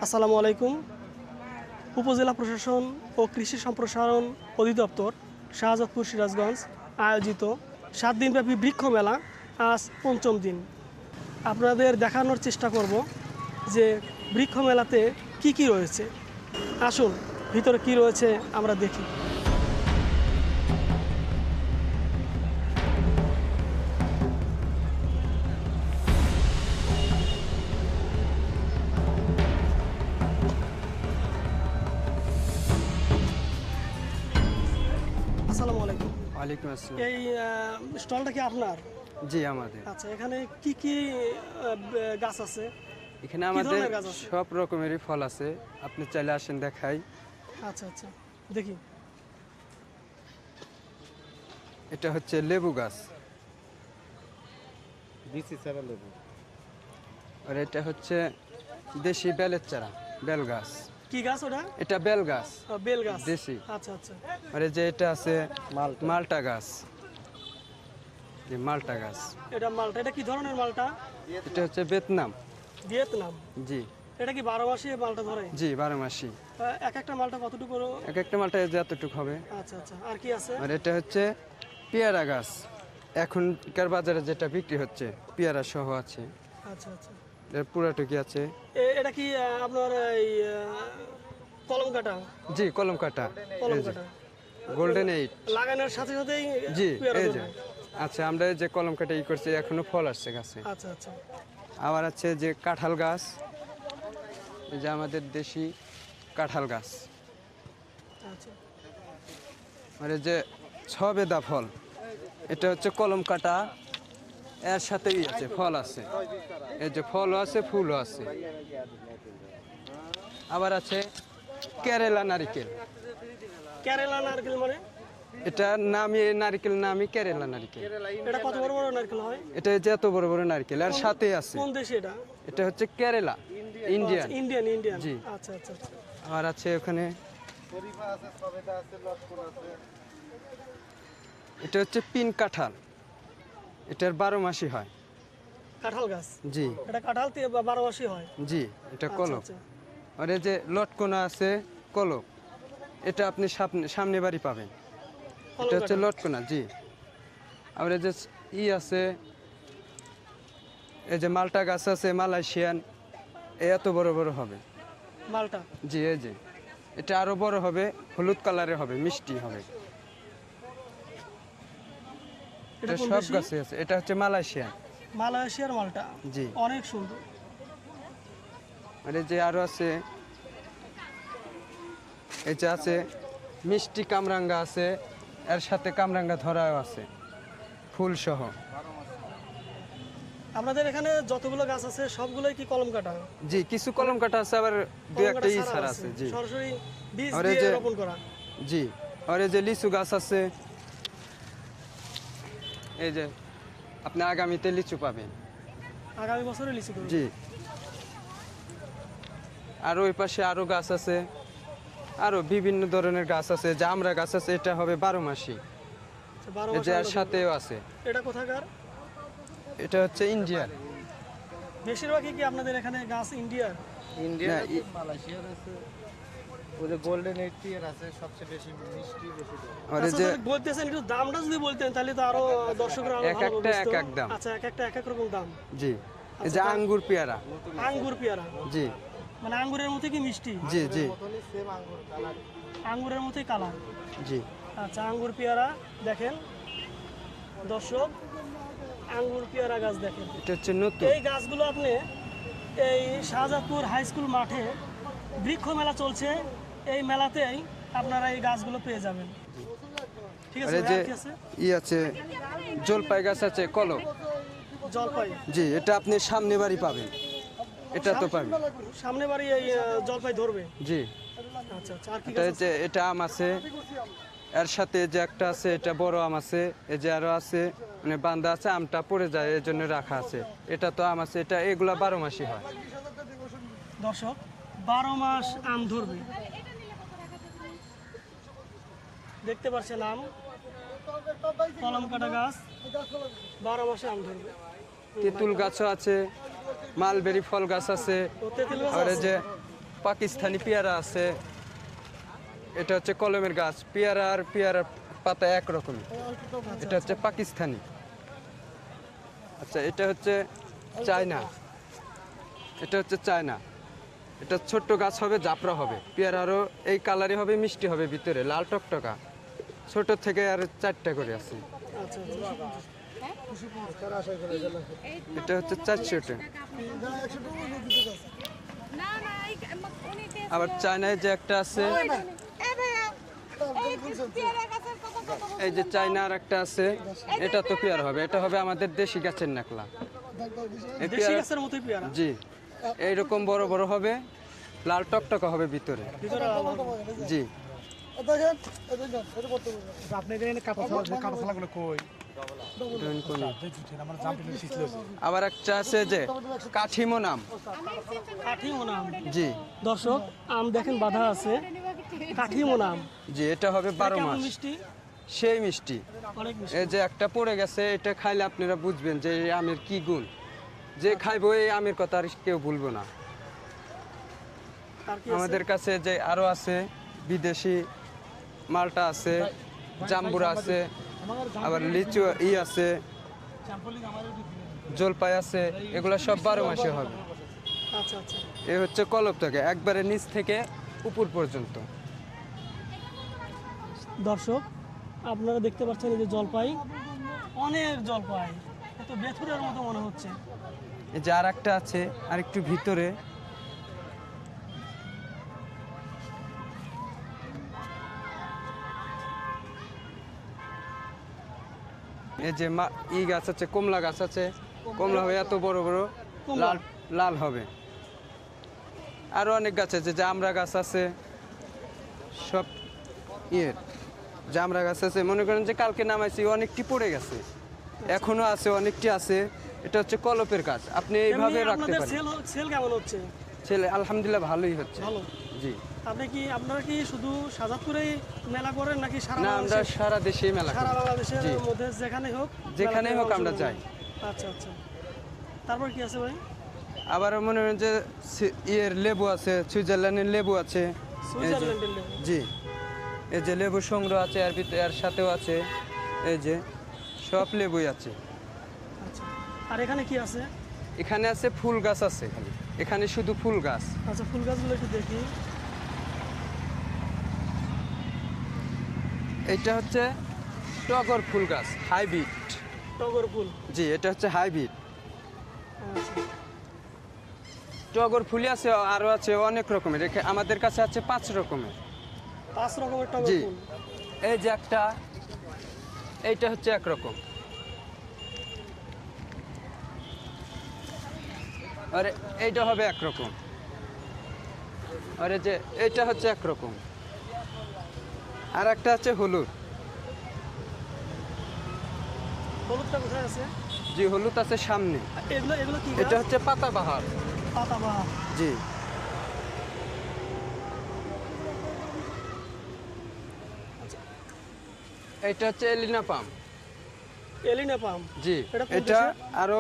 আসসালামু আলাইকুম। উপজেলা প্রশাসন ও কৃষি সম্প্রসারণ অধিদপ্তর শাহজাদপুর সিরাজগঞ্জ আয়োজিত 7 দিনব্যাপী বৃক্ষ মেলা আজ পঞ্চম দিন। আপনাদের দেখানোর চেষ্টা করব যে বৃক্ষ মেলাতে কি কি রয়েছে। আসুন ভিতরে কি রয়েছে আমরা দেখি। আসসালামু আলাইকুম। ওয়ালাইকুম আসসালাম। এই স্টলটা কি আপনার? জি আমাদের আচ্ছা, এখানে কি কি গাছ আছে? এখানে কি আমাদের ধরনের গাছ আছে? সব রকমেরই ফল আছে, আপনি চাইলে আসেন দেখাই। আচ্ছা আচ্ছা, দেখি। এটা হচ্ছে লেবু গাছ, বিসি চারা লেবু। আর এটা হচ্ছে দেশি বেলের চারা, বেল গাছ। কি গাছ ওটা? এটা বেল গাছ বেল গাছ, দেশি। আচ্ছা আচ্ছা। আর এই যে এটা আছে মালটা। মালটা গাছ, যে মালটা গাছ। এটা মালটা, এটা কি ধরনের মালটা? এটা হচ্ছে ভিয়েতনাম। ভিয়েতনাম। জি এটা কি 12 মাসে মালটা ধরে? জি 12 মাসি। এক একটা মালটা কতটুকু? এক একটা মালটা এই যে এতটুকু হবে। আচ্ছা আচ্ছা, আর কি আছে? আর এটা হচ্ছে পেয়ারা গাছ, এখনকার বাজারে যেটা বিক্রি হচ্ছে পেয়ারা সহ আছে। আচ্ছা আচ্ছা, এর পুরাটুকি আছে। এটা কি আপনার এই কলম কাটা? জি কলম কাটা, কলম কাটা গোল্ডেন 8। লাগানোর সাথে সাথেই জি পেয়ারা এই যে ধরবে। আচ্ছা, আমরা এই যে কলম কাটা করছি, এখনো ফল আসছে গাছে। আচ্ছা আচ্ছা, আবার আছে যে কাঁঠাল গাছ, এই যে আমাদের দেশি কাঁঠাল গাছ। আচ্ছা আর এই যে ছবেদা ফল, এটা হচ্ছে কলম কাটা, এর সাথেই আছে ফল আছে। এই যে ফলও আছে, ফুলও আছে। আবার আছে কেরালা নারিকেল। কেরালা নারকেল মানে? এটা নামই নারিকেল, নামই কেরালা নারিকেল। এটা কত বড় বড় নারকেল হয়? এটা যে এত বড় বড় নারকেল, আর সাথে আছে কোন দেশে এটা? এটা হচ্ছে কেরালা, ইন্ডিয়ান। ইন্ডিয়ান ইন্ডিয়ান, জি। আচ্ছা আচ্ছা আচ্ছা। আর আছে ওখানে, শরীফা আছে, সবেদা আছে, লটকন আছে। এটা হচ্ছে পিন কাঁঠাল, এটার 12 মাসি হয়। কাঁঠাল গাছ, জি এটা কাঁঠাল 12 মাসই হয়। জি, এটা আচ্ছা, কলক। আচ্ছা। আর এই যে লটকনা আছে কলক, এটা আপনি সামনে বাড়ি পাবেন। কলম এটা হচ্ছে কাঁঠাল। লটকনা, জি। আর এই যে আছে, এই যে মালটা গাছ আছে, মালয়েশিয়ান, এত বড় বড় হবে মালটা। জি। এই যে এটা আরো বড় হবে, হলুদ কালারের হবে, মিষ্টি হবে। এটা এটা কোন সব দেশি? গাছে আছে। এটা হচ্ছে মালয়েশিয়ান। মালয়েশিয়ার মালটা, জি। অনেক সুন্দর। আর এই যে আরো আছে, এই যে আছে মিষ্টি কামরাঙ্গা আছে, এর সাথে কামরাঙ্গা ধরাও আছে, ফুল সহ। আপনাদের এখানে যতগুলো গাছ আছে সবগুলোই কি কলম কাটা? জি, কিছু কলম কাটা আছে, আবার দু কলম একটা কাটা ছাড়া ছাড়া আছে। জি সরাসরি বীজ আর এই দিয়ে যে- রোপণ করা। জি। আর এই যে লিচু গাছ আছে, এই যে আপনি আগামীতে লিচু পাবেন। আগামী বছরে লিচু করবে। জি। আর ওই পাশে আরো গাছ আছে, আরো বিভিন্ন ধরনের গাছ আছে। জামরা গাছ আছে, এটা হবে 12 মাসি। আচ্ছা, 12 এই মাসে যে এর আমরা সাথেও আছে। করবো। এটা কোথাকার? এটা হচ্ছে ইন্ডিয়ান। বেশিরভাগই কি আপনাদের এখানে গাছ ইন্ডিয়ার? ইন্ডিয়ান না, আছে, মালয়েশিয়ার আছে। ওই যে গোল্ডেন 8 টিয়ার আছে, সবচেয়ে বেশি মিষ্টি বেশি দেয়। আর এই আচ্ছা, যে তাহলে বলতেছেন একটু দামটা যদি বলতেন তাহলে তো আরো দর্শকরা আরো এক ভালো একটা বুঝতো। এক এক দাম। আচ্ছা, এক একটা এক এক রকম দাম। জি, এই যে আঙ্গুর পেয়ারা। আঙ্গুর পেয়ারা জি মানে আঙ্গুরের মতো কি মিষ্টি? জি জি মতনই সেম আঙ্গুর কালার। আঙ্গুরের মতোই কালার। জি। আচ্ছা, আঙ্গুর পেয়ারা দেখেন দর্শক, আঙ্গুর পেয়ারা গাছ দেখেন। এটা হচ্ছে নতুন। এই গাছগুলো আপনি এই শাহজাদপুর হাই স্কুল মাঠে বৃক্ষ মেলা চলছে, এই মেলাতেই আপনারা এই গাছগুলো পেয়ে যাবেন। ঠিক আর আছে, এই যে আর কি আছে? আছে জলপাই গাছ আছে কলম। জলপাই। জি, এটা আপনি সামনে বাড়ি পাবেন, এটা তো পাবেন। সামনে বাড়ি এই জলপাই ধরবে। জি। আচ্ছা আচ্ছা, আর কি এটা গাছ এই আছে? যে এটা আম আছে, এর সাথে যে একটা আছে, এটা বড় আম আছে। এই যে আরো আছে, মানে বান্দা আছে, আমটা পড়ে যায় এর জন্য রাখা আছে। এটা তো আম আছে, এটা এগুলা 12 মাসি হয়। দর্শক, 12 মাস আম ধরবে। দেখতে পাচ্ছেন আম, কলম কাটা গাছ, 12 মাসে আম ধরবে। তেঁতুল গাছও আছে, মালবেরি ফল গাছ আছে। ও তেঁতুল গাছ আর এই আছে? যে পাকিস্তানি পেয়ারা আছে, এটা হচ্ছে কলমের গাছ। পেয়ারা আর পেয়ারার পাতা একরকম। এটা হচ্ছে পাকিস্তানি। আচ্ছা, এটা হচ্ছে চায়না। এটা হচ্ছে চায়না। এটা ছোট্ট গাছ হবে, জাপরা হবে। পেয়ারারও এই কালারই হবে, মিষ্টি হবে, ভিতরে লাল টকটকা। ছোট থেকে আর 4টা করে আছে। আচ্ছা এটা হচ্ছে 400 টাকা। আবার চায়নায় যে একটা আছে, এই যে চায়নার একটা আছে, এটা তো পেয়ারা হবে। এটা হবে আমাদের দেশি গাছের নেকলা। এই দেশি পেয়ারা, গাছের মতোই পেয়ারা। জি, এইরকম বড় বড় হবে, লাল টকটকা হবে ভিতরে। ভিতরে লাল হবে। জি, আপনি এখানে কাঁঠালাগুলো কই? ধরুন কোন। আবার একটা আছে যে কাঠিমো নাম। কাঠিমো নাম। জি দর্শক, আম দেখেন বাঁধা আছে, কাঠিমো নাম। জি, এটা হবে 12 কেমন মাস। মিষ্টি? সেই মিষ্টি। অনেক মিষ্টি। এই যে একটা পড়ে গেছে, এটা খাইলে আপনারা বুঝবেন যে এই আমের কি গুণ। যে খাইবো এই আমের কথা আর কেউ ভুলবো না। আর কি আছে? আমাদের কাছে যে আরো আছে বিদেশি মালটা আছে, জাম্বুরা আছে, আবার লিচু আছে, জলপাই আছে। এগুলো সব 12 মাসে হবে। আচ্ছা আচ্ছা। এ হচ্ছে কলপ থেকে একবারে নিচ থেকে উপর পর্যন্ত। দর্শক, আপনারা দেখতে পাচ্ছেন এই যে জলপাই, অনেক জলপাই, এত বেথুরের মতো মনে হচ্ছে। এই যে আর একটা আছে আর একটু ভিতরে, এই যে ই গাছ আছে, কমলা গাছ আছে। কমলা হবে এত বড় বড়, লাল লাল হবে। আরো অনেক গাছ আছে, জামরা গাছ আছে, সব ইয়ের জামরা গাছ আছে। মনে করেন যে কালকে নামাইছি, অনেকটি পড়ে গেছে, এখনো আছে, অনেকটি আছে। এটা হচ্ছে কলপের গাছ, আপনি এইভাবে এমনি রাখতে আপনাদের পারেন। সেল কেমন হচ্ছে? ছেলে আলহামদুলিল্লাহ ভালোই হচ্ছে। ভালো। জি, আপনারা কি শুধু সাজাদপুরেই মেলা করেন নাকি সারা না, আমরা বাংলাদেশে? সারা দেশেই মেলা সারা করি। বাংলাদেশের জি। মধ্যে যেখানে হোক, যেখানেই মেলাতে হোক আমরা অংশগ্রহণ যাই। করেন। আচ্ছা আচ্ছা। তারপর কি আছে ভাই? আবার মনে করেন যে ইয়ের লেবু আছে, সুইজারল্যান্ডের লেবু আছে। এই যে- সুইজারল্যান্ডের লেবু। জি, এই যে লেবু সংগ্রহ আছে, এর সাথেও আছে, এই যে সব লেবুই আছে। আচ্ছা। আর এখানে কি আছে? এখানে আছে ফুল গাছ আছে, এখানে শুধু ফুল গাছ। আচ্ছা, ফুল গাছগুলো একটু দেখি। এটা হচ্ছে টগর ফুল গাছ, হাইব্রিড। টগর ফুল। জি, এটা হচ্ছে হাইব্রিড। আচ্ছা। টগর ফুলই আছে, আরো আছে অনেক রকমের। আমাদের কাছে আছে 5 রকমের। 5 রকমের টগর জি, ফুল। এই যে একটা, এইটা হচ্ছে একরকম, আরে এইটা হবে একরকম, আরে যে এইটা হচ্ছে একরকম। আর একটা আছে হলুদ। হলুদটা কোথায় আছে? জি, হলুদ আছে সামনে। এগুলো কি এটা গাছ? হচ্ছে পাতাবাহার। পাতাবাহার। জি, এটা হচ্ছে এলিনা পাম। এলিনা পাম। জি, এটা কোন এটা দেশের? আরো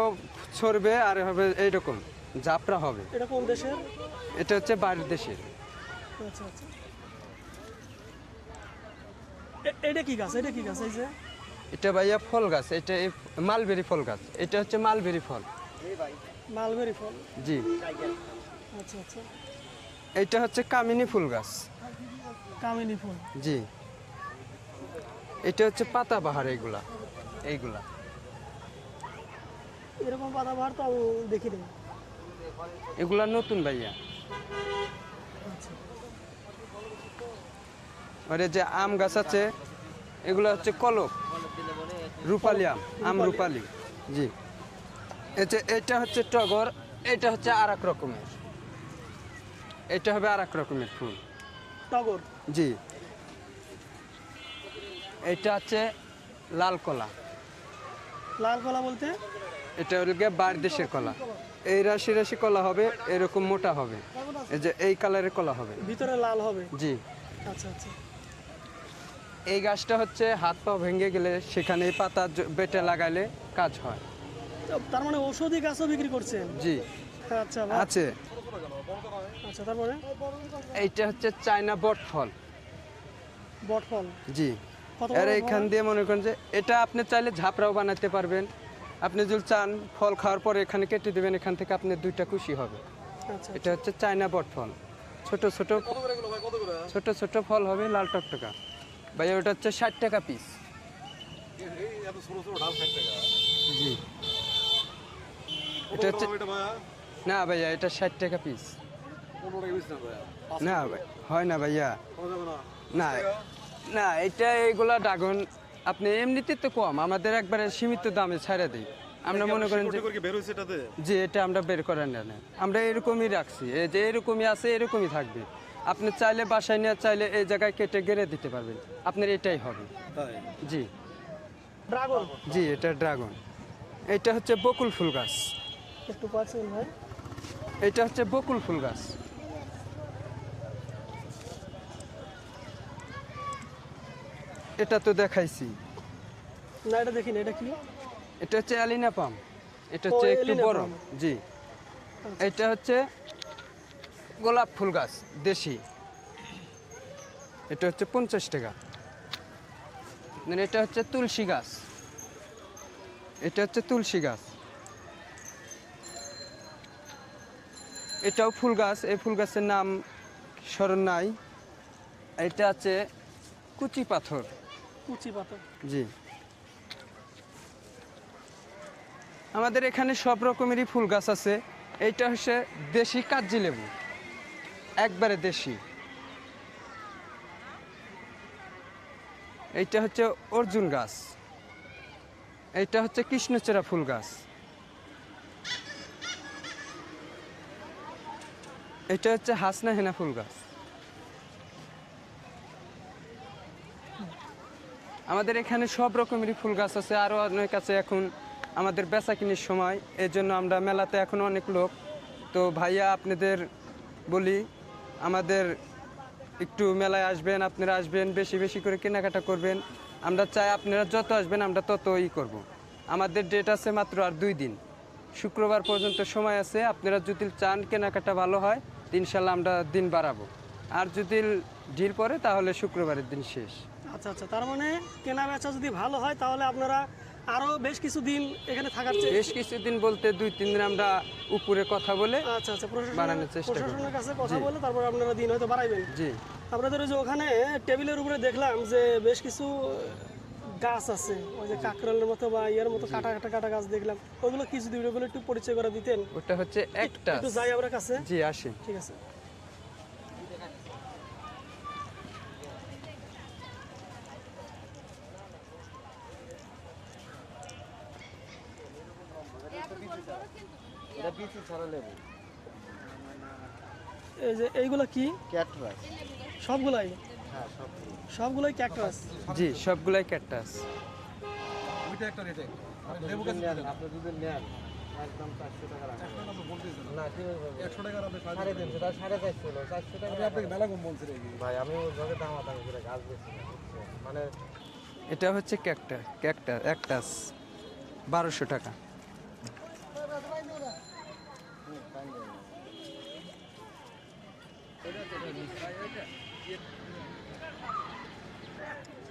ছড়বে আর হবে এইরকম জাপরা হবে। এটা কোন দেশের? এটা হচ্ছে বাইরের দেশের। আচ্ছা আচ্ছা। এটা কি গাছ? এটা কি গাছ? এই যে এটা ভাইয়া ফল গাছ, এটা মালবেরি ফল গাছ। এটা হচ্ছে মালবেরি ফল। মালবেরি ফল। জি, আচ্ছা আচ্ছা। এটা হচ্ছে কামিনী ফুল গাছ। কামিনী ফুল। জি, এটা হচ্ছে পাতাবাহার। এইগুলা এইগুলা এরকম পাতাবাহার তো আমি দেখিনি। এগুলা নতুন ভাইয়া। আচ্ছা। আরে যে আম গাছ আছে, এগুলো হচ্ছে কলপ, রূপালি আম, আম রূপালি। জি, এটা হচ্ছে টগর, এটা হচ্ছে আর এক রকমের, এটা হবে আর এক রকমের ফুল। টগর। জি, এটা হচ্ছে লাল কলা। লাল কলা বলতে? এটা হলো গিয়ে বাইরের দেশের কলা। এই রাশি রাশি কলা হবে, এরকম মোটা হবে। এই যে এই কালারের কলা হবে, ভিতরে লাল হবে। জি। আচ্ছা আচ্ছা। এই গাছটা হচ্ছে হাত পা ভেঙে গেলে সেখানে এই পাতা বেটে লাগাইলে কাজ হয়। তার মানে ঔষধি গাছও বিক্রি করছেন? জি, আচ্ছা, বাহ। আছে। আচ্ছা, তারপরে এইটা হচ্ছে চায়না বটফল। বটফল জি, কত আর বড় এইখান হয়? দিয়ে মনে করেন যে এটা আপনি চাইলে ঝাপড়াও বানাতে পারবেন। আপনি যদি চান ফল খাওয়ার পরে এখানে কেটে দেবেন, এখান থেকে আপনি 2টা খুশি হবে। আচ্ছা, এটা হচ্ছে চায়না বটফল, ছোট ছোট ছোট ছোট ফল হবে, লাল টকটকা। ভাই ওটা হচ্ছে 60 টাকা পিস। জি, এটা হচ্ছে না ভাইয়া, এটা 60 টাকা পিস। না ভাই, হয় না ভাইয়া, না না, এটা এইগুলা ড্রাগন আপনি এমনিতে তো কম, আমাদের একবারে সীমিত দামে ছাড়া দিই। আমরা মনে করেন যে জি, এটা আমরা বের করেন না, আমরা এরকমই রাখছি, এই যে এরকমই আছে এরকমই থাকবে। আপনি চাইলে বাসায় নিয়ে চাইলে এই জায়গায় কেটে গেড়ে দিতে পারবেন, আপনার এটাই হবে। জি ড্রাগন জি, এটা ড্রাগন। এটা হচ্ছে বকুল ফুল গাছ। একটু পাচ্ছেন ভাই? এটা হচ্ছে বকুল ফুল গাছ। এটা তো দেখাইছি। না, এটা দেখিনি, এটা কি? এটা হচ্ছে অ্যালিনা পাম, এটা হচ্ছে একটু অ্যালিনা বড়। পাম। জি, এটা হচ্ছে গোলাপ ফুল গাছ দেশি, এটা হচ্ছে 50 টাকা। Then এটা হচ্ছে তুলসী গাছ, এটা হচ্ছে তুলসী গাছ। এটাও ফুল গাছ, এই ফুল গাছের নাম স্মরণ নাই। এটা আছে কুচি পাথর। কুচি পাতা। জি, আমাদের এখানে সব রকমেরই ফুল গাছ আছে। এইটা হচ্ছে দেশি কাজি লেবু, একবারে দেশি। এইটা হচ্ছে অর্জুন গাছ, এইটা হচ্ছে কৃষ্ণচূড়া ফুল গাছ, এটা হচ্ছে হাসনা হেনা ফুল গাছ। আমাদের এখানে সব রকমেরই ফুল গাছ আছে, আরও অনেক আছে। এখন আমাদের বেচা কিনির সময়, এই জন্য আমরা মেলাতে এখন অনেক লোক। তো ভাইয়া আপনাদের বলি, আমাদের একটু মেলায় আসবেন, আপনারা আসবেন, বেশি বেশি করে কেনাকাটা করবেন। আমরা চাই আপনারা যত আসবেন আমরা তত করব। আমাদের ডেট আছে মাত্র আর 2 দিন, শুক্রবার পর্যন্ত সময় আছে। আপনারা যদি চান কেনাকাটা ভালো হয়, ইনশাল্লাহ আমরা দিন বাড়াবো। আর যদি ঢিল পড়ে তাহলে শুক্রবারের দিন শেষ। আচ্ছা আচ্ছা, তার মানে কেনা বেচা যদি ভালো হয় তাহলে আপনারা আরো বেশ কিছু দিন এখানে থাকার বেশ কিছুদিন বলতে 2-3 দিন আমরা উপরে কথা বলে আচ্ছা আচ্ছা, বানানোর চেষ্টা করব। প্রশাসনের কাছে কথা জি। বলে তারপর আপনারা দিন হয়তো বাড়াইবেন। জি, আপনাদের ওই যে ওখানে টেবিলের উপরে দেখলাম যে বেশ কিছু গাছ আছে, ওই যে কাকরালের মতো বা ইয়ার মতো কাটা কাটা কাটা গাছ দেখলাম, ওগুলো কি যদি ওগুলো একটু পরিচয় করে দিতেন? ওটা হচ্ছে একটা। একটু যাই আমরা কাছে। জি, আসি। ঠিক আছে। এটা বিচি ছাড়া লেবু, এই যে এইগুলো কি? ক্যাটরাস। সবগুলাই? হ্যাঁ, সব সবগুলাই ক্যাকটাস? জি, সবগুলাই ক্যাকটাস। আপনি যদি নেন একদম 400 টাকা রাখবেন। না, ঠিক আছে, 100 টাকা রাখবে, 350 টাকা, 450 হলো, 400 টাকা আপনাকে মেলা কম বলছি রে ভাই। আমি ওইভাবে দাম আদায় করে গাছ বেশি না, বুঝছেন? মানে এটা হচ্ছে ক্যাকটাস 1200 টাকা।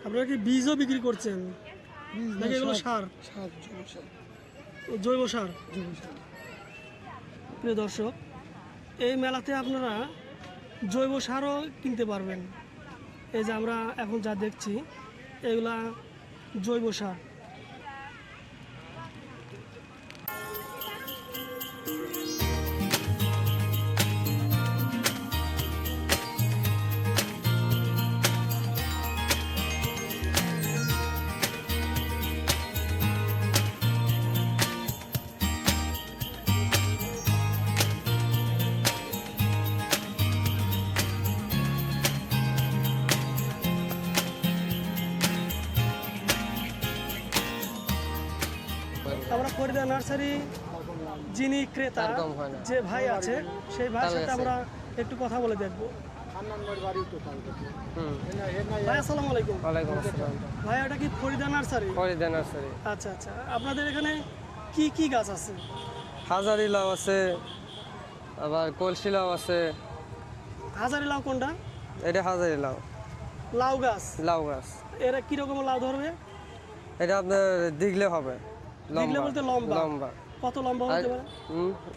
আপনারা কি বীজও বিক্রি করছেন নাকি এগুলো সার? জৈব সার। প্রিয় দর্শক, এই মেলাতে আপনারা জৈব সারও কিনতে পারবেন। এই যে আমরা এখন যা দেখছি এগুলা জৈব সার। আমরা ফরিদা নার্সারি যিনি ক্রেতা, যে ভাই আছে সেই ভাইয়ের সাথে আমরা একটু কথা বলে দেখবো। ভাই আসসালামু আলাইকুম। ওয়ালাইকুম আসসালাম। ভাই, এটা কি ফরিদা নার্সারি? ফরিদা নার্সারি। আচ্ছা আচ্ছা, আপনাদের এখানে কি কি গাছ আছে? হাজারি লাউ আছে, আবার কলসি লাউ আছে। হাজারি লাউ কোনটা? এটা হাজারি লাউ। লাউ গাছ, লাউ গাছ এরা কি রকম লাউ ধরবে? এটা আপনার দিগলে হবে, দিগলে বলতে লম্বা? লম্বা। কত লম্বা হতে পারে?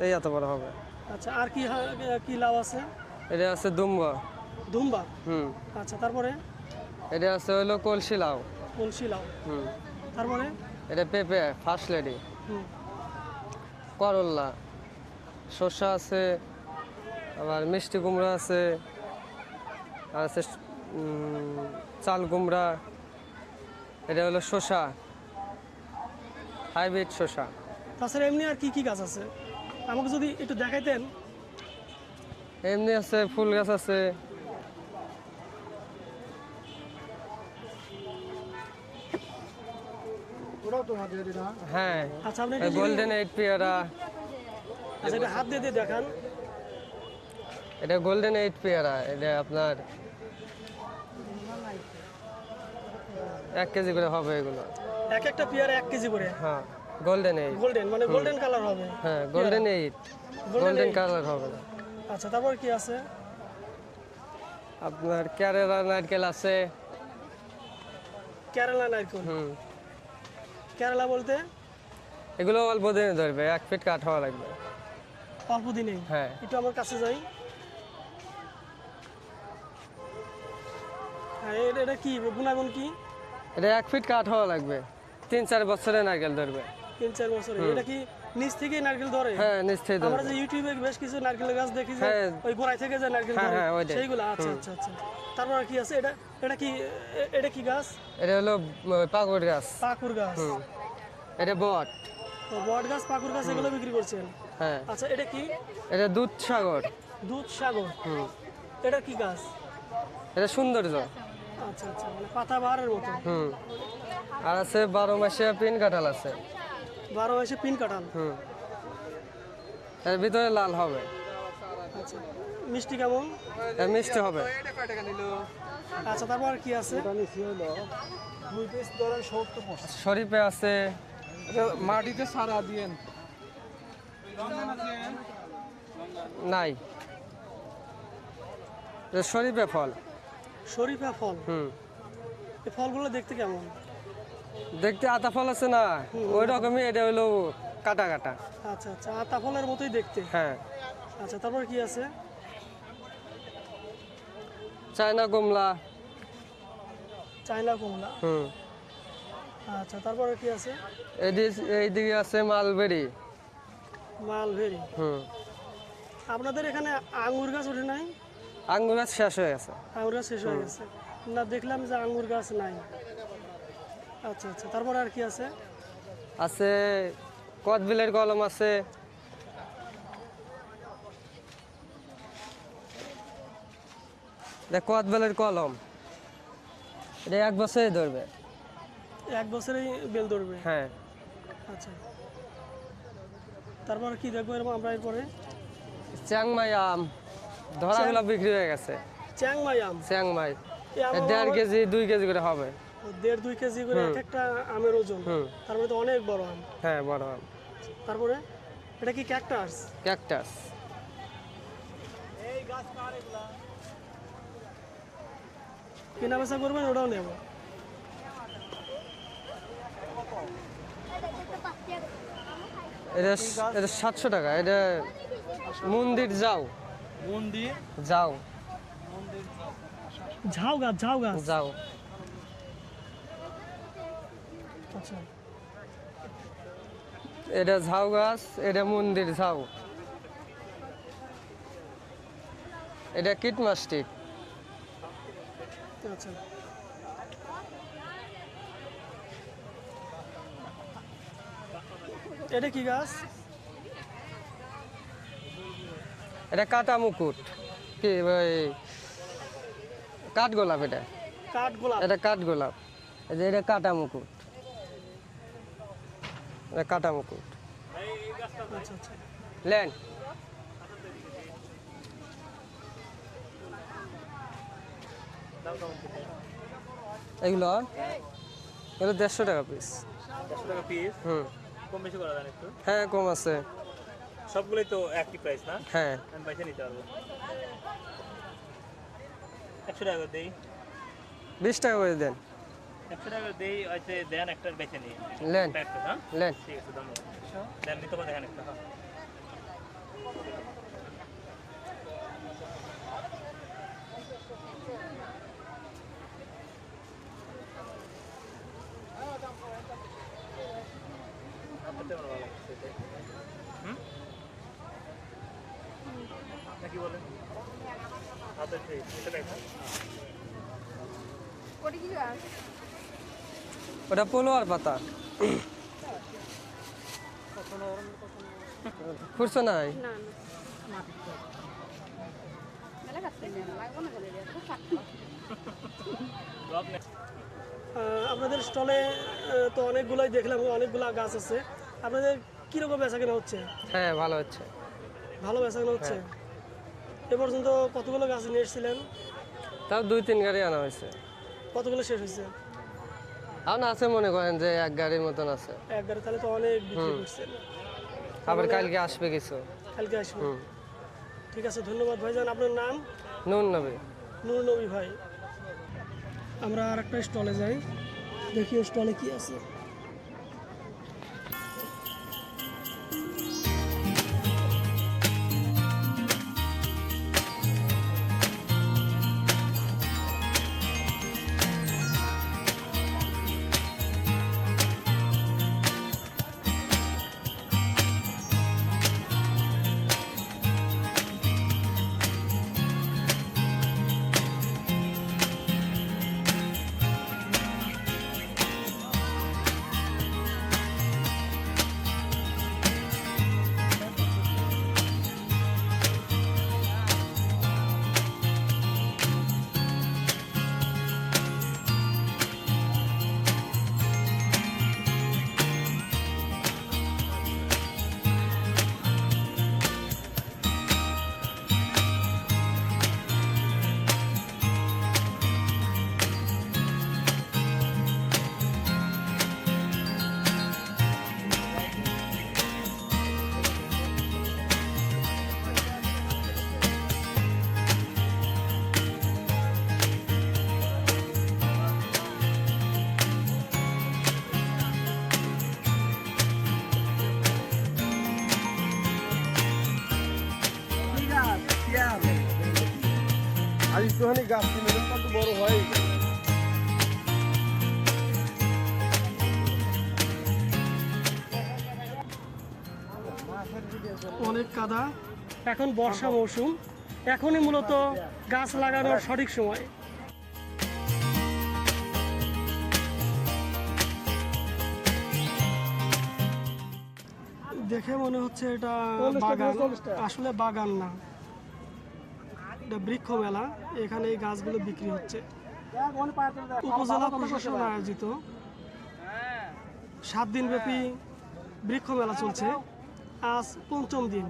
এই এত বড় হবে। আচ্ছা, আর কি কি লাউ আছে? এটা আছে দুম্বা। দুম্বা? আচ্ছা, তারপরে? এটা আছে হলো কলসি লাউ। কলসি লাউ। হুম। তারপরে? এটা পেঁপে ফার্স্ট লেডি। হুম। করল্লা, শসা আছে, আবার মিষ্টি কুমড়া আছে, আর আছে চাল কুমড়া। এটা হলো শসা, হাইব্রিড শসা। তাছাড়া এমনি আর কি কি গাছ আছে আমাকে যদি একটু দেখাইতেন? এমনি আছে ফুল গাছ আছে, হ্যাঁ। আচ্ছা, আপনি একটু গোল্ডেন এইট পেয়ারা। আচ্ছা, এটা হাত দিয়ে দিয়ে দেখান। এটা গোল্ডেন এইট পেয়ারা। এটা আপনার 1 কেজি করে হবে এগুলো। এক একটা পেয়ারা 1 কেজি করে? হ্যাঁ, গোল্ডেন এইট। গোল্ডেন মানে গোল্ডেন কালার হবে? হ্যাঁ, গোল্ডেন এইট, গোল্ডেন কালার হবে না। আচ্ছা, তারপর কি আছে? আপনার কেরালা নারকেল আছে। কেরালা নারকেল? কেরালা বলতে? এগুলো অল্প দিনে ধরবে, 1 ফিট কাঠ হওয়া লাগবে। অল্প দিনে? হ্যাঁ। একটু আমার কাছে যাই। হ্যাঁ, এটা কি গুণাগুণ কি? এটা 1 ফিট কাঠ হওয়া লাগবে, 3-4 বছরে নারকেল ধরবে। 3-4 বছরে? এটা কি নিচ থেকে নারকেল ধরে? হ্যাঁ, নিশ্চয়ই আমরা ধরবে। যে ইউটিউবে বেশ কিছু নারকেল গাছ দেখি যে হ্যাঁ। ওই গোড়ায় থেকে যে নারকেল হ্যাঁ, ধরে হ্যাঁ, ওইটাই। সেইগুলো? আচ্ছা আচ্ছা আচ্ছা। তারপর আর কি আছে? এটা এটা কি এটা কি গাছ? এটা হলো পাকুড় গাছ। পাকুর গাছ? এটা বট। তো বট গাছ, পাকুর গাছ এগুলো বিক্রি করছেন? হ্যাঁ। আচ্ছা, এটা কি? এটা দুধ সাগর। দুধ সাগর? এটা কি গাছ? এটা সৌন্দর্য। আচ্ছা আচ্ছা, মানে পাতা বাহারের মতো? আর আছে 12 মাসিয়া পিন কাঁঠাল আছে। 12 মাসে পিন কাঁঠাল? এর ভিতরে লাল হবে। আচ্ছা, মিষ্টি কেমন? এর মিষ্টি হবে। আচ্ছা, তারপর আর কি আছে? শরীফে আছে। মাটিতে সারা দিয়েন নাই, এটা শরীফে ফল। শরীফা ফল? এই ফলগুলো দেখতে কেমন? দেখতে আতা ফল আছে না, ওই রকমই। এটা হলো কাটা কাটা। আচ্ছা আচ্ছা, আতা ফলের মতোই দেখতে? হ্যাঁ। আচ্ছা, তারপর কি আছে? চায়না কমলা। চায়না কমলা? আচ্ছা, তারপর কি আছে? এইদিকে আছে মালবেরি। মালবেরি? আপনাদের এখানে আঙ্গুর গাছ ওঠে নাই? আঙ্গুর গাছ শেষ হয়ে গেছে। আঙ্গুর গাছ শেষ হয়ে গেছে না, দেখলাম যে আঙ্গুর গাছ নাই। আচ্ছা আচ্ছা, তারপর আর কি আছে? আছে কদবেলের কলম আছে। কদবেলের কলম, এটা 1 বছরই ধরবে। 1 বছরেই বেল ধরবে? হ্যাঁ। আচ্ছা, তারপর কি দেখবো আমরা এরপরে? চ্যাংমাই আম, ধরাগুলো বিক্রি হয়ে গেছে। চ্যাংমাই আম? চ্যাংমাই 1.5 কেজি 2 কেজি করে হবে। 1.5-2 কেজি করে এক একটা আমের ওজন? তারপরে তো অনেক বড় আম। হ্যাঁ, বড় আম। তারপরে এটা কি ক্যাকটাস? ক্যাকটাস। কেনা বেচা করবেন? ওটাও নেব। এটা 700 টাকা। এটা মন্দির যাও। মন্দির যাও। ঝাউ গাছ? ঝাউ গাছ? যাও। আচ্ছা, এটা ঝাউ গাছ, এটা মন্দির ঝাউ। এটা কীটমাস্টিক। আচ্ছা, এটা কি গাছ? এটা কাটা মুকুট, কি ওই কাঠগোলাপ। এটা কাঠগোলাপ? এটা কাঠগোলাপ। এই যে এটা কাটা মুকুট, এটা কাটা মুকুট। আচ্ছা আচ্ছা, লেন। এগুলো 150 টাকা পিস। 150 টাকা পিস? কম বেশি করা যায় একটু? হ্যাঁ, কম আছে। সবগুলোই তো একই প্রাইস না? হ্যাঁ আমি পয়সা নিতে পারবো। 100 টাকা করে দেই। 20 টাকা করে দেন। 100 টাকা করে দেই, হয়তো দেন একটা বেচে নিই। লেন একটা, হ্যাঁ? লেন। ঠিক আছে, ধন্যবাদ। দেন নিতে পারেন একটা, হ্যাঁ। আপনারটা আমার ভালো লাগছে, এটাই। হুম? নাকি বলেন? হাতের সেই, এটা দেখেন। ওটা পোলোয়ার পাতা। খুঁড়ছো নাই? ব্লগ নেই। আপনাদের স্টলে তো অনেকগুলোই দেখলাম, অনেকগুলা গাছ আছে। আপনাদের কীরকম বেচাকেনা হচ্ছে? হ্যাঁ ভালো হচ্ছে। ভালো বেচাকেনা হচ্ছে? এ পর্যন্ত কতগুলো গাছ নিয়ে এসেছিলেন? তাও 2-3 গাড়ি আনা হয়েছে। কতগুলো শেষ হয়েছে? এখন আছে মনে করেন যে 1 গাড়ির মতন আছে। এক গাড়ি, তাহলে তো অনেক বিক্রি করছেন। আবার কালকে আসবে কিছু। কালকে আসবে। ঠিক আছে, ধন্যবাদ ভাইজান। আপনার নাম? নুন নবী। নূর নবী ভাই। আমরা আর একটা স্টলে যাই, দেখি স্টলে কি আছে। আর একটুখানি গাছ কিনে কত বড় হয়। অনেক কাদা। এখন বর্ষা মৌসুম, এখনই মূলত গাছ লাগানোর সঠিক সময়। দেখে মনে হচ্ছে এটা বাগান, আসলে বাগান না, এটা বৃক্ষ মেলা। এখানে এই গাছগুলো বিক্রি হচ্ছে। উপজেলা প্রশাসন আয়োজিত 7 দিন ব্যাপী বৃক্ষ মেলা চলছে, আজ 5ম দিন।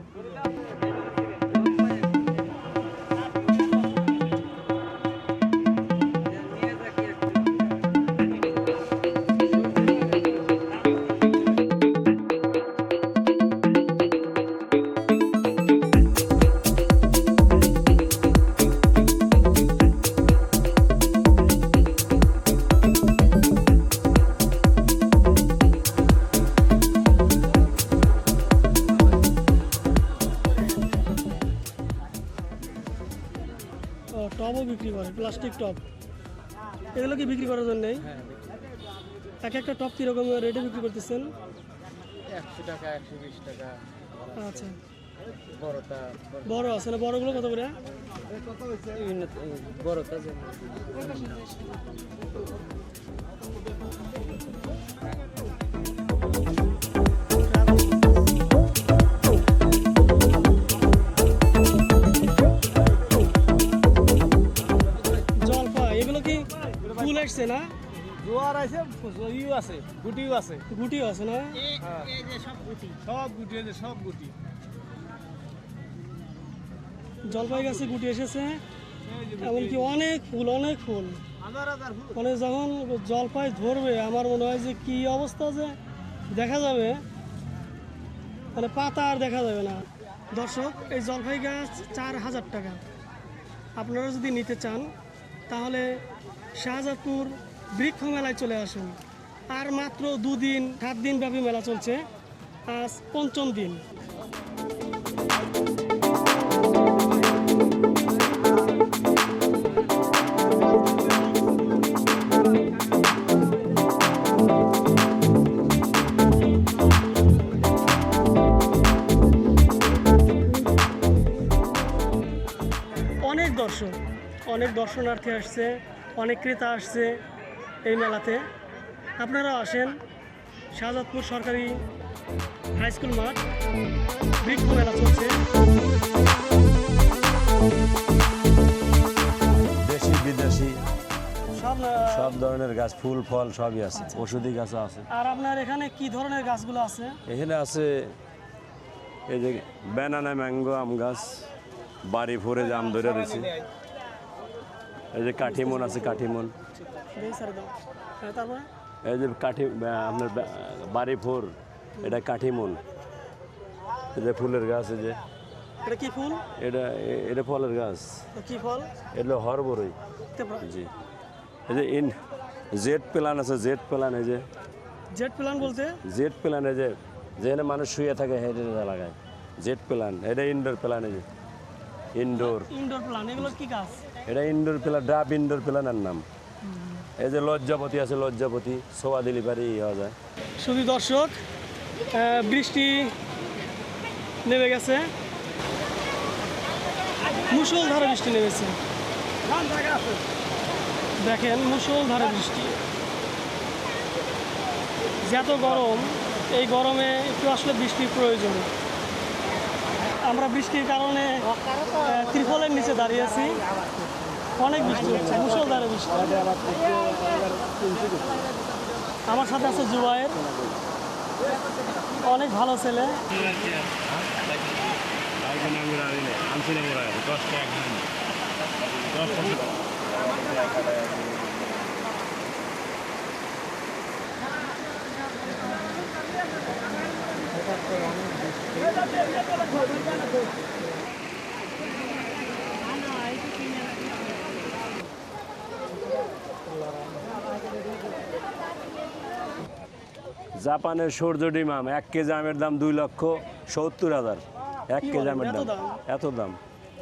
টবও বিক্রি করে, প্লাস্টিক টব। এগুলো কি বিক্রি করার জন্যই? এক একটা টব কীরকম রেটে বিক্রি করতেছেন? 100 টাকা, 120 টাকা। আচ্ছা, বড়টা বড় আছে না? বড়গুলো কত করে? বড়টা জলপাই, এগুলো কি ফুল আসছে না? জোয়ার আছে, ইউ আছে, গুটিও আছে। গুটিও আছে না? সব গুটি আছে, সব গুটি। জলপাই গাছে গুটি এসেছে, এমনকি অনেক ফুল, অনেক ফুল। মানে যখন জলপাই ধরবে, আমার মনে হয় যে কি অবস্থা যে দেখা যাবে। মানে পাতা আর দেখা যাবে না। দর্শক, এই জলপাই গাছ 4000 টাকা। আপনারা যদি নিতে চান তাহলে শাহজাদপুর বৃক্ষ মেলায় চলে আসুন। আর মাত্র 2 দিন 7 দিন ব্যাপী মেলা চলছে, আজ 5ম দিন। অনেক দর্শনার্থী আসছে, অনেক ক্রেতা আসছে এই মেলাতে। আপনারাও আসেন। শাহজাদপুর সরকারি হাই স্কুল মাঠ, বৃক্ষ মেলা চলছে। দেশি বিদেশি সব সব ধরনের গাছ, ফুল ফল সবই আছে, ওষুধি গাছও আছে। আর আপনার এখানে কি ধরনের গাছগুলো আছে? এখানে আছে এই যে ব্যানানা ম্যাঙ্গো আম গাছ, বাড়ি ভরে যে আম ধরে রয়েছে। এই যে কাঠিমন আছে, কাঠিমন। তারপরে এই যে আপনার বাড়ি ফোর, এটা কাঠিমন। এই যে ফুলের গাছ, এই যে এটা কি ফুল? এটা ফলের গাছ। কি ফল? এটা হরবরই। জি। এই যে জেড প্ল্যান আছে, জেড প্ল্যান। এই যে জেড প্ল্যান বলতে? জেড প্ল্যান, এই যে যেখানে মানুষ শুয়ে থাকে হেঁটে লাগায়, জেড প্ল্যান। এটা ইনডোর প্ল্যান। এই যে ইনডোর প্ল্যান। এগুলো কি গাছ? এটা ইনডোর প্ল্যান, ডাব ইনডোর প্ল্যানের নাম। এই যে লজ্জাপতি আছে, লজ্জাপতি সোয়া দিলি পারি হওয়া যায়। শুধু দর্শক, বৃষ্টি নেমে গেছে, মুষলধারে বৃষ্টি নেমেছে। দেখেন, মুষলধারে বৃষ্টি। যত গরম, এই গরমে একটু আসলে বৃষ্টির প্রয়োজন। আমরা বৃষ্টির কারণে ত্রিপলের নিচে দাঁড়িয়ে আছি। অনেক বৃষ্টি হচ্ছে, মুষলধারে বৃষ্টি। আমার সাথে আছে জুবায়ের, অনেক ভালো ছেলে। জাপানের সূর্য ডিম আম, 1 কেজি আমের দাম 2,70,000। 1 কেজি আমের দাম এত দাম,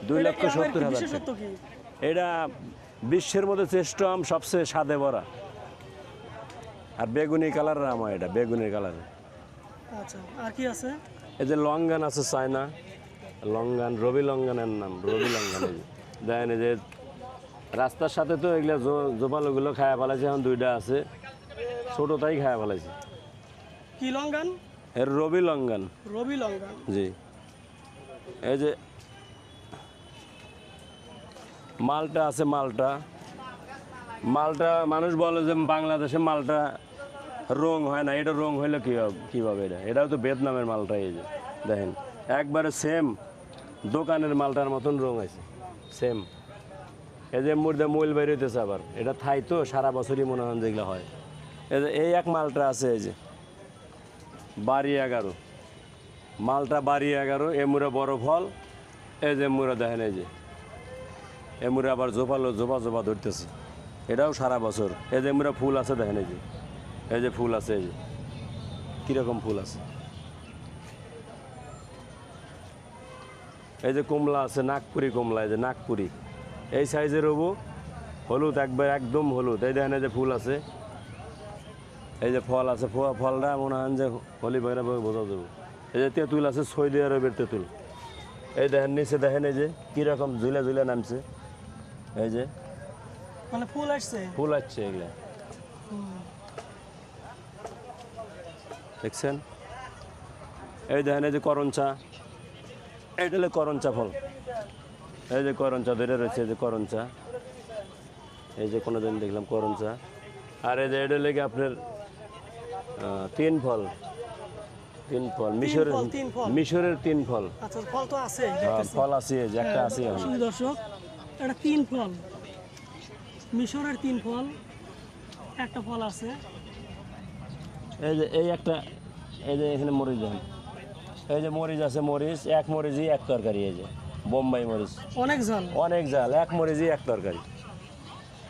2,70,000। বিশেষত্ব কি? এটা বিশ্বের মধ্যে শ্রেষ্ঠ আম, সবচেয়ে স্বাদে ভরা। আর বেগুনি কালারের আম, এটা বেগুনি কালার। আচ্ছা, আর কি আছে? এই যে লঙ্গান আছে, চায়না লঙ্গান, রবি লঙ্গানের নাম, রবি লঙ্গান। এই যে দেখেন, এই যে রাস্তার সাথে তো এগুলো জোপালোগুলো খায়া ফেলাইছে, এখন 2টা আছে, ছোটটাই খায়া ফেলাইছে। কি লঙ্গান? এর রবি লঙ্গান। রবি লঙ্গান, জি। এই যে মালটা আছে, মালটা। মালটা মানুষ বলে যে বাংলাদেশে মালটা রং হয় না, এটা রং হইলে কীভাবে? এটাও তো ভিয়েতনামের মালটা। এই যে দেখেন, একবারে সেম দোকানের মালটার মতন রং আছে, সেম। এই যে মুর্দা মূল বেরোইতেছে আবার, এটা থাই তো সারা বছরই মনে হয় যেগুলো হয়। এই যে এই এক মালটা আছে, এই যে বাড়ি 11 মালটা, বাড়ি 11। এমুরা বড় ফল। এই যে এমুরা দেখেন, এই যে এমুরা আবার জোপা ধরতেছে, এটাও সারা বছর। এই যে এমুরা ফুল আছে, দেখেন এই যে ফুল আছে, এই যে কীরকম ফুল আছে। এই যে কমলা আছে, নাগপুরি কমলা। এই যে নাগপুরি, এই সাইজের হবো, হলুদ, একদম হলুদ। এই দেখেন, এই যে ফুল আছে, এই যে ফল আছে। ফলটা মনে হয় যে হলি বাইরে বোঝা যাবো। এই যে তেঁতুল আছে, সৌদি আরবের তেঁতুল। এই দেখেন নিচে, দেখেন এই যে কীরকম ঝুলে নামছে। এই যে মানে ফুল আসছে, ফুল আসছে এগুলা, দেখছেন? এই দেখেন, এই যে করঞ্চা, এইটা হলো করঞ্চা ফল। এই যে করঞ্চা ধরে রয়েছে, এই যে করঞ্চা। এই যে কোনো দিন দেখলাম করঞ্চা। আর এই যে এটা লেগে আপনার 3 ফল, মিশরের 3 ফল। আচ্ছা, ফল তো আছে, ফল আছে, এই যে একটা আছে। দর্শক, এটা 3 ফল, মিশরের 3 ফল, একটা ফল আছে। এই যে এই একটা, এই যে এখানে মরিচ দেখেন, এই যে মরিচ আছে, মরিচ এক মরিচই এক তরকারি, এই যে বোম্বাই মরিচ অনেক ঝাল। অনেক জাল, এক মরিচই এক তরকারি।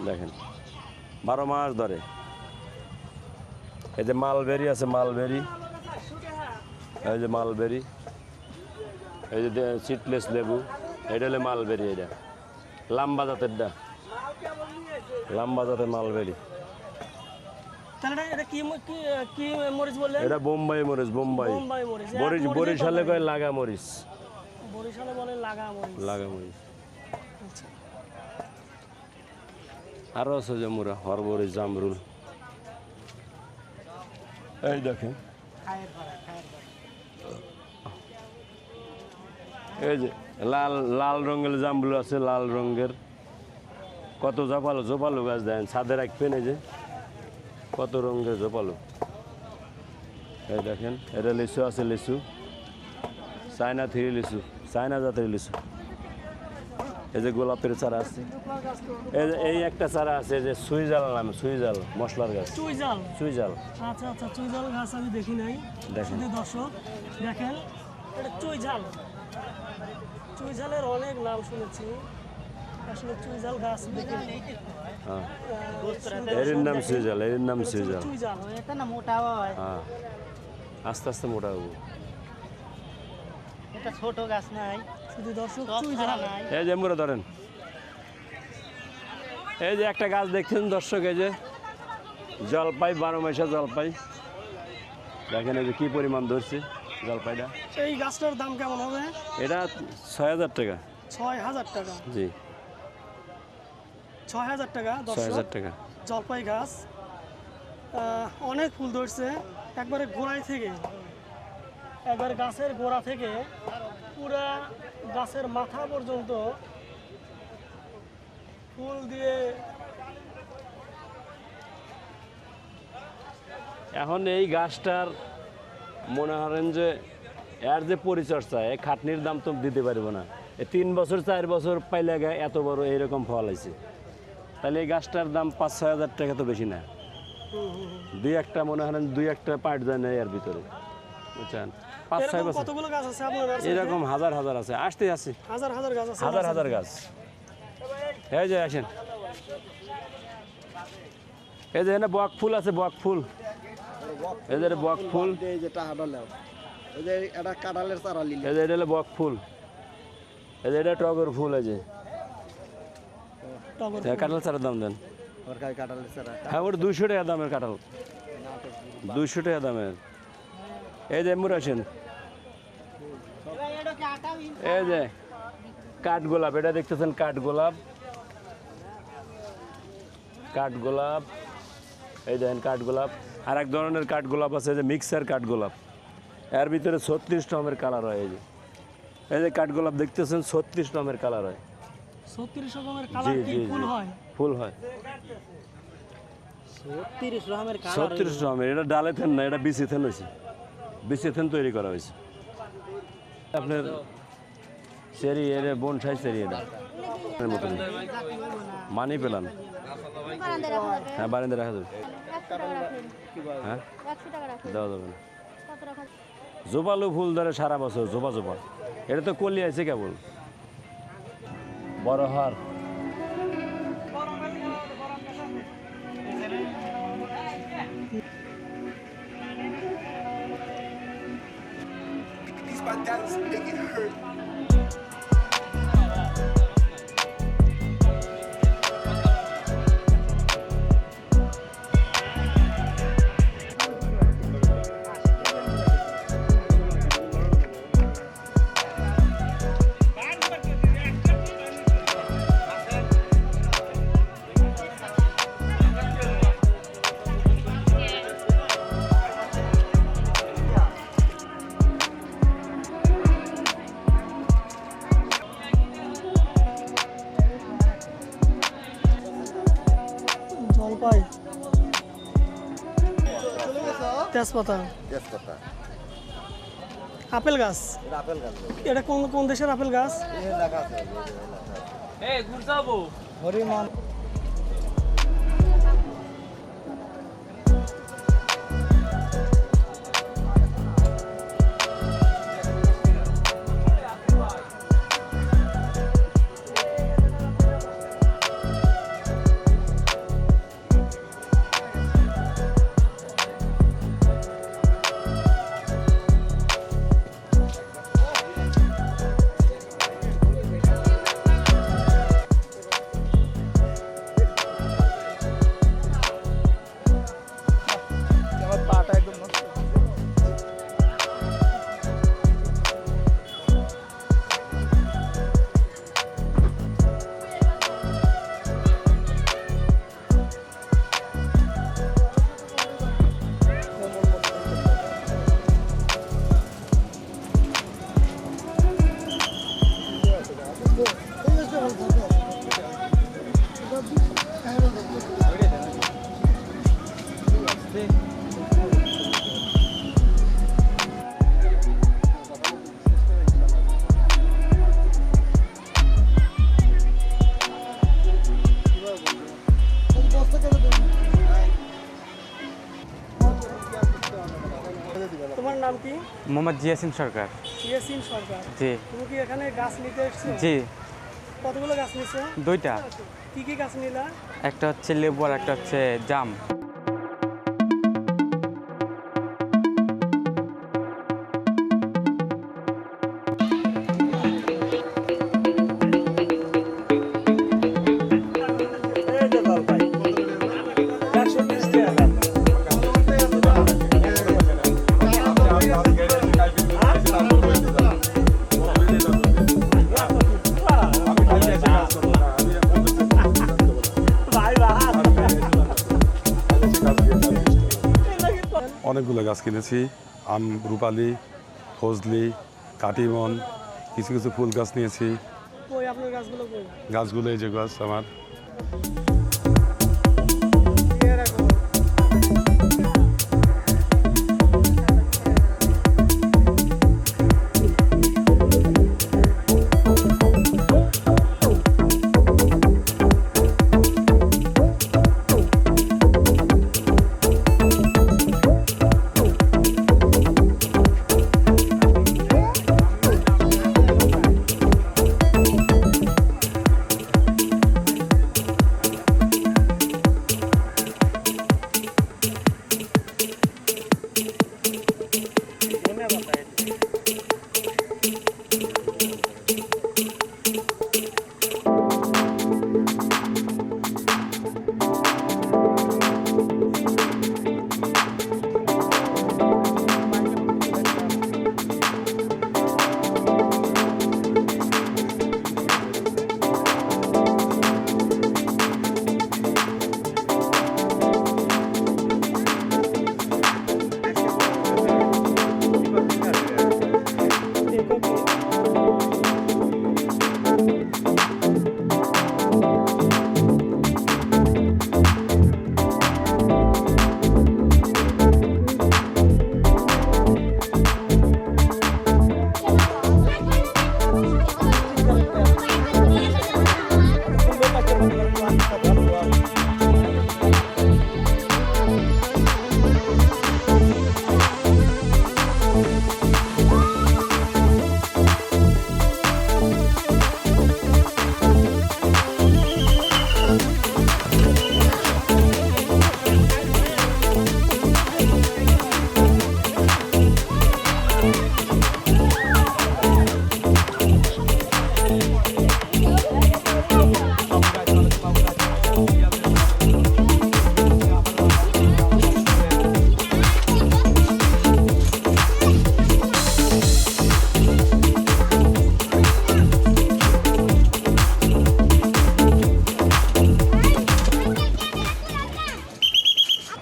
দেখেন 12 মাস ধরে। এই যে মালবেরি আছে, মালবেরি, এই যে মালবেরি, এই যে সিটলেস লেবু, এটা হলে মালবেরি, এটা লম্বা জাতেরটা, লম্বা জাতের মালবেরি। তাহলে এটা কি কি মরিচ বললেন? এটা বোম্বাই মরিচ, বোম্বাই বোম্বাই মরিচ। বরিশালে কয় লাগা মরিচ, বরিশালে বলে লাগা মরিচ। লাগা মরিচ। আচ্ছা। আরো আছে যে মুরা হরবরি, জামরুল। এই দেখেন এই যে লাল লাল রঙের জামরুল আছে, লাল রঙের কত জপালো, জপালো গাছ দেখেন ছাদে রাখবেন। এই যে কত রঙের জপালো। এই দেখেন এটা লিচু আছে, লিচু চায়না থ্রি লিচু, চায়না জাতের লিচু। এই যে গোলাপের চারা আছে, এই একটা চারা আছে যে সুইজাল নামে, সুইজাল মশলার গাছ, চুইঝাল। সুইজাল। আচ্ছা আচ্ছা, চুইঝাল গাছ আমি দেখি নাই। দেখেন। শুধু দর্শক দেখেন, এটা চুইঝাল। চুইঝালের অনেক নাম শুনেছি, আসলে চুইঝাল গাছ দেখি নাই। হ্যাঁ এর নাম সুইজাল, এর নাম সুইজাল। চুইঝাল। এটা না মোটা হয়, হ্যাঁ আস্তে আস্তে মোটা হবো। এটা ছোট গাছ নাই, শুধু দর্শক টক চুইঝাল। ছাড়া নাই। এই যে মুরা ধরেন, এই যে একটা গাছ দেখছেন দর্শক, এই যে জলপাই, 12 মাসে জলপাই। দেখেন এই যে কি পরিমাণ ধরছে জলপাইটা। এই গাছটার দাম কেমন হবে? এটা 6000 টাকা। 6000 টাকা। জি 6000 টাকা 6000 দর্শক। টাকা। জলপাই গাছ অনেক ফুল ধরছে, একবারে গোড়ায় থেকে, একবার গাছের গোড়া থেকে পুরা গাছের মাথা পর্যন্ত ফুল দিয়ে। এখন এই গাছটার মনে করেন যে এর যে পরিচর্যা, এই খাটনির দাম তো দিতে পারবো না। এই 3 বছর 4 বছর পাইলে গায়ে এত বড় এইরকম ফল আছে, তাহলে এই গাছটার দাম 5-6 হাজার টাকা তো বেশি না। দুই একটা মনে করেন, দুই একটা পার্ট যায় না এর ভিতরে, বুঝছেন? 5-6 এরকম বছর কতগুলো গাছ আছে আপনার বাড়িতে? এরকম হাজার হাজার আছে, আসতে আসি হাজার হাজার গাছ আছে। হাজার হাজার গাছ। এই যে আসেন, এই যে এখানে বক ফুল আছে, বক ফুল, এই যে বক ফুল, এই যে টাহাটা লাও, এই যে এটা কাঁঠালের চারা লিলি। এই যে এটা হলো বক ফুল, এই যে এটা টগর ফুল। এই যে টগর। কাঁঠাল চারার দাম দেন। ওর কাছে কাঁঠালের চারা। হ্যাঁ ওটা 200 টাকা দামের কাঁঠাল, 200 টাকা দামের। এই যে মুর আসেন, এই যে কাঠগোলাপ, এটা দেখতেছেন কাঠগোলাপ, কাঠগোলাপ। এই দেখেন কাঠগোলাপ। আর এক ধরনের কাঠগোলাপ আছে যে মিক্সার কাঠগোলাপ, এর ভিতরে 36 রকমের কালার হয়। এই যে কাঠগোলাপ দেখতেছেন 36 রকমের কালার হয়। 36 রকমের জি কালার জি কি ফুল জি হয়? ফুল হয় 30 রকমের কালার। 36 রকমের। এটা ডালে থেন না, এটা বিচি থেন হয়েছে, বিচি থেন তৈরি করা হয়েছে। আপনার চেরি, এর বনসাই চেরি, এটা এর মতন মানি পেলাম। হ্যাঁ বারিন্দা রাখা যাবে। হ্যাঁ দেওয়া যাবে না। জোপালো ফুল ধরে সারা বছর, জোপা জোপা। এটা তো কলি আছে কেবল, বড় হার। জলপাই, তেজপাতা, তেজপাতা, আপেল গাছ। এটা আপেল গাছ। এটা কোন কোন দেশের আপেল গাছ? এই লেখা আছে, হরিমান। তোমার নাম কি? মোহাম্মদ জিয়াসিন সরকার। ইয়াসিন সরকার। জি তুমি কি এখানে গাছ নিতে এসছো? জি, কতগুলো গাছ নিছো? 2টা। কি কি গাছ নিলা? একটা হচ্ছে লেবু আর একটা হচ্ছে জাম। অনেকগুলো গাছ কিনেছি, আম, রূপালি, ফজলি, কাটিমন, কিছু কিছু ফুল গাছ নিয়েছি। কই আপনার গাছগুলো কই? গাছগুলো এই যে গাছ আমার। দিয়ে রাখো।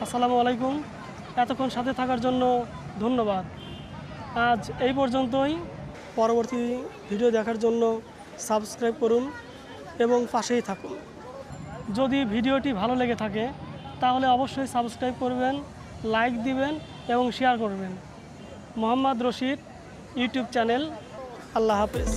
আসসালামু আলাইকুম। এতক্ষণ সাথে থাকার জন্য ধন্যবাদ। আজ এই পর্যন্তই। পরবর্তী ভিডিও দেখার জন্য সাবস্ক্রাইব করুন এবং পাশেই থাকুন। যদি ভিডিওটি ভালো লেগে থাকে তাহলে অবশ্যই সাবস্ক্রাইব করবেন, লাইক দিবেন এবং শেয়ার করবেন। Mohammad Rashid YouTube channel. আল্লাহ হাফেজ।